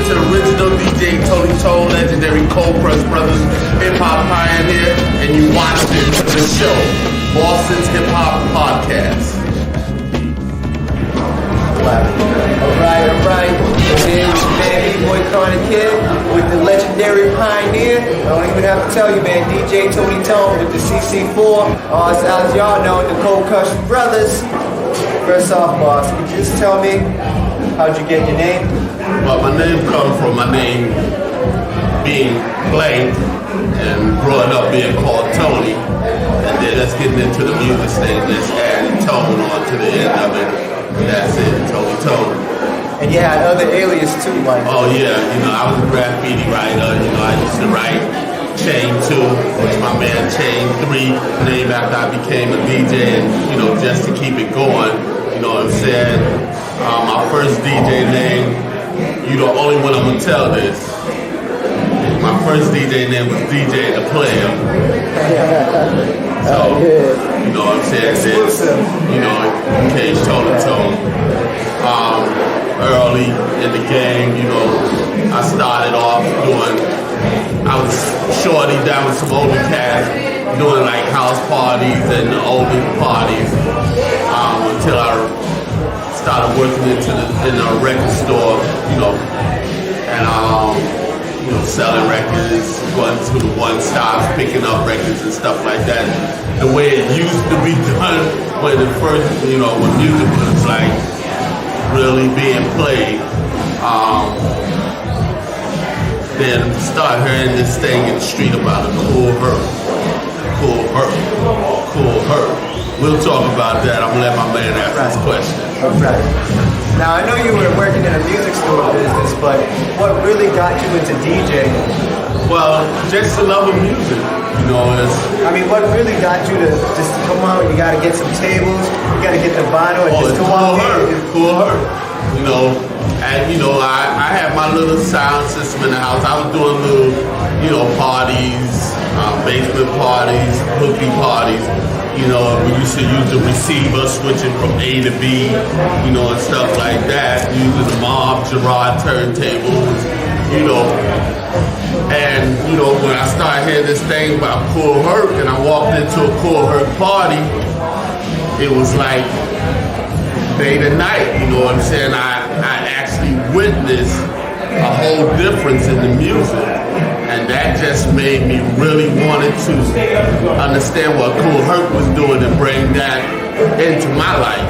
to the original DJ Tony Tone, legendary Cold Press Brothers, hip hop pioneer, and you watching the show, Boston's Hip Hop Podcast. Alright. Today with man, B-Boy Carter Kid, with the legendary pioneer. I don't even have to tell you, man, DJ Tony Tone with the CC4. As y'all know, the Cold Press Brothers. First off, boss, could you just tell me how'd you get your name? Well, my name comes from my name being blank and growing up being called Tony. And then let's get into the music stage. Let's add Tone on to the end of it. That's it, Tony Tone. And you had other alias too, like. Oh yeah, I was a graffiti writer. I used to write Chain 2, which my man Chain 3 named after I became a DJ, and just to keep it going. You know what I'm saying? My first DJ name, you the only one I'm gonna tell this. My first DJ name was DJ the Player. So, you know what I'm saying? Exclusive. Cage toe to toe. Early in the game, I started off I was shorty down with some older cats, doing like house parties and older parties, until I started working in a record store, and selling records, going to the one stops, picking up records and stuff like that. The way it used to be done when it first, when music was like really being played. Then start hearing this thing in the street about a cool hurt. We'll talk about that. I'm gonna let my man ask this question. Okay. Now I know you were working in a music store business, but what really got you into DJing? Well, just the love of music. What really got you to just come out? You got to get some tables, you got to get the vinyl, and just come out there. Cool hurt. And I had my little sound system in the house. I was doing little, parties, basement parties, hoopy parties. We used to use the receiver, switching from A to B, and stuff like that. Using the Mob Gerard turntables, And, when I started hearing this thing about Cool Herc, and I walked into a Cool Herc party, it was like day to night, you know what I'm saying? I actually witnessed a whole difference in the music. And that just made me really wanted to understand what Cool Herc was doing and bring that into my life.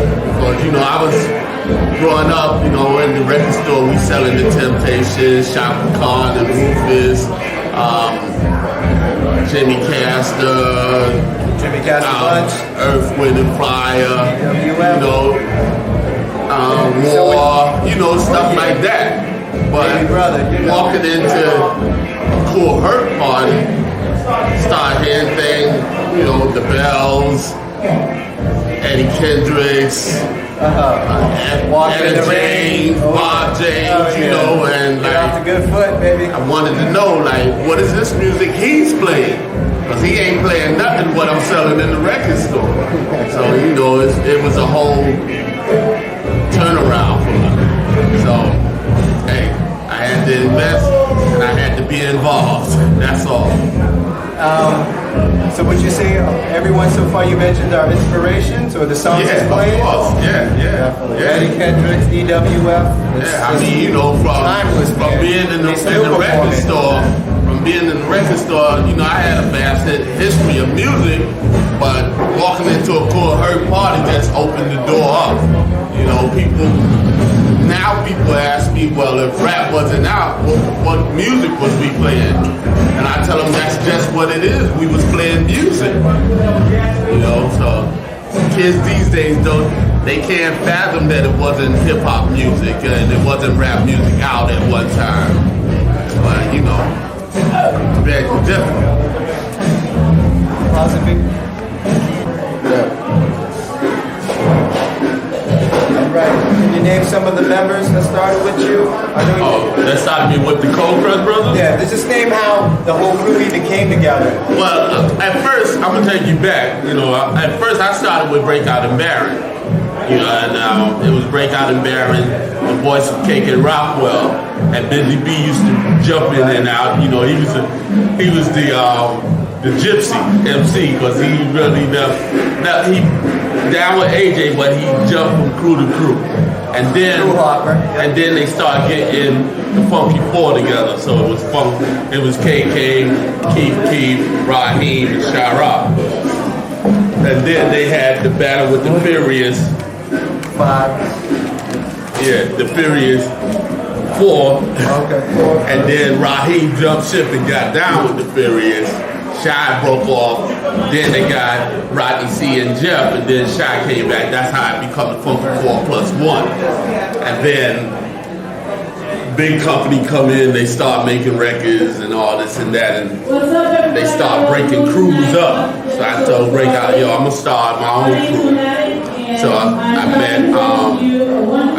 Because, I was growing up, in the record store, we selling The Temptations, Shaka Khan and Rufus, Jimmy Castor Bunch, Earth, Wind and Fire, War, stuff like that. But walking into Cool Herc party, start hearing things, the Bells, Eddie Kendricks, Etta James, Bob James, and get off the good foot, baby. I wanted to know, what is this music he's playing? Because he ain't playing nothing what I'm selling in the record store. So, it was a whole turnaround for me. So, hey, I had to invest and I had to be involved. That's all. So would you say everyone so far you mentioned are inspirations or the songs he's playing? Of course. Yeah. Eddie Kendricks, EWF. From being in the record store, I had a vast history of music, but walking into a Cool Herc party just opened the door up. People ask me, well, if rap wasn't out, what music was we playing? And I tell them that's just what it is. We was playing music. So kids these days they can't fathom that it wasn't hip hop music and it wasn't rap music out at one time. But beg to differ. Right. Can you name some of the members that started with you? That started me with the Cold Press Brothers? Yeah, just name how the whole crew even came together. Well, at first, I'm going to take you back. At first I started with Breakout and Barrett. You know, and it was Breakout and Baron, the voice of KK Rockwell, and Busy B used to jump in and out. You know, he was the gypsy MC because he really he down with AJ, but he jumped from crew to crew. And then they started getting the Funky Four together. So it was it was KK, Keith, Raheem, and Shara. And then they had the battle with the Furious Five. Yeah, the Furious Four. Okay. And then Raheem jumped ship and got down with the Furious. Shy broke off. Then they got Rodney C and Jeff, and then Shy came back. That's how it became the Funky 4+1. And then big company come in, they start making records and all this and that, and they start breaking crews up. So I told Breakout, yo, I'm gonna start my own crew. So I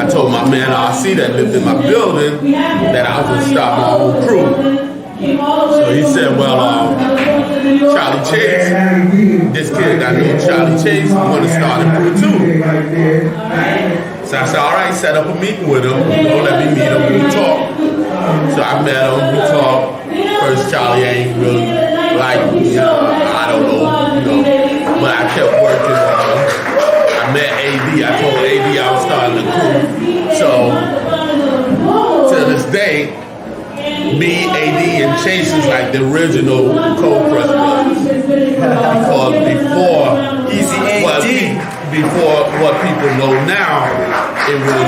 told my man RC that lived in my building that I was gonna start my own crew. So he said, well, Charlie Chase, this kid I knew, Charlie Chase, want to start a crew too. So I said, all right, set up a meeting with him. Let me meet him, we talk. So I met him, we talked. First, Charlie ain't really like me, I don't know, but I kept working. I met AD, I told AD I was starting the crew. So, to this day, me, AD, and Chase is like the original Cold Press Brothers. Because before what people know now, it was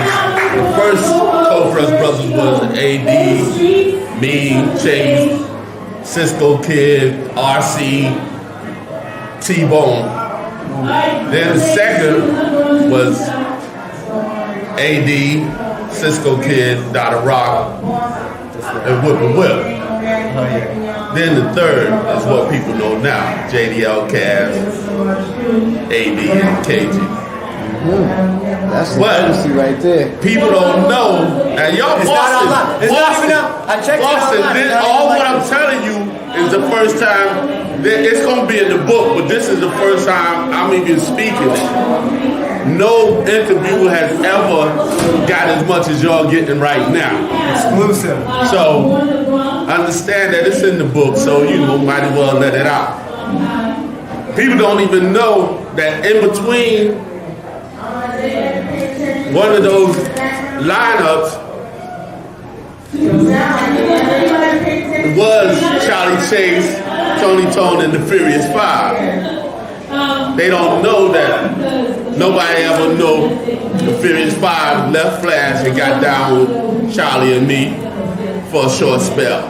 the first Cold Press Brothers was AD, me, Chase, Cisco Kid, RC, T-Bone. Then the second was AD, Cisco Kid, Dada Rock, and Whip and Whip. Then the third is what people know now, JDL, Cavs, AD, and KG. That's the legacy right there. People don't know, and y'all Boston, all what I'm telling you is the first time, it's going to be in the book, but this is the first time I'm even speaking it. No interview has ever got as much as y'all getting right now. Exclusive. So, understand that it's in the book, so might as well let it out. People don't even know that in between one of those lineups was Charlie Chase, Tony Tone, and the Furious Five. They don't know that nobody ever know the Furious Five left Flash and got down with Charlie and me for a short spell.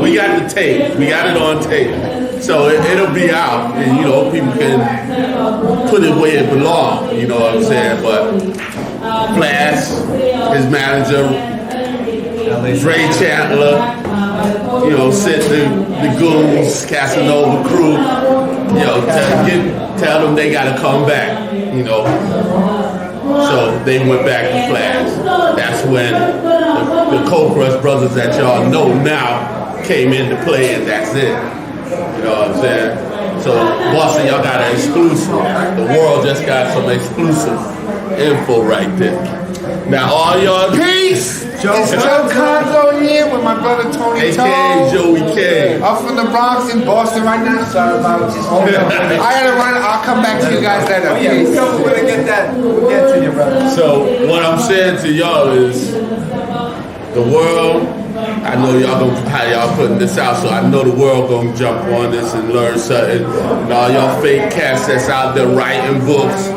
We got the tape. We got it on tape. So it'll be out, and people can put it where it belongs. You know what I'm saying? But Flash, his manager, Dre Chandler, sent the goons, Casanova crew, tell them they gotta come back, So they went back to Flash. That's when the Cold Crush Brothers that y'all know now came into play, and that's it. You know what I'm saying? So Boston, y'all got an exclusive. The world just got some exclusive info right there. Now all y'all, peace. It's Joe Conzo here with my brother Tony AKA Tone. Joey K. I'm from the Bronx in Boston right now. Sorry about it. I gotta run. I'll come back to you guys later. Oh yeah, we're gonna get that. We'll get to you, brother. So what I'm saying to y'all is the world. I know y'all how y'all putting this out, so I know the world gonna jump on this and learn something. And all y'all fake cats that's out there writing books,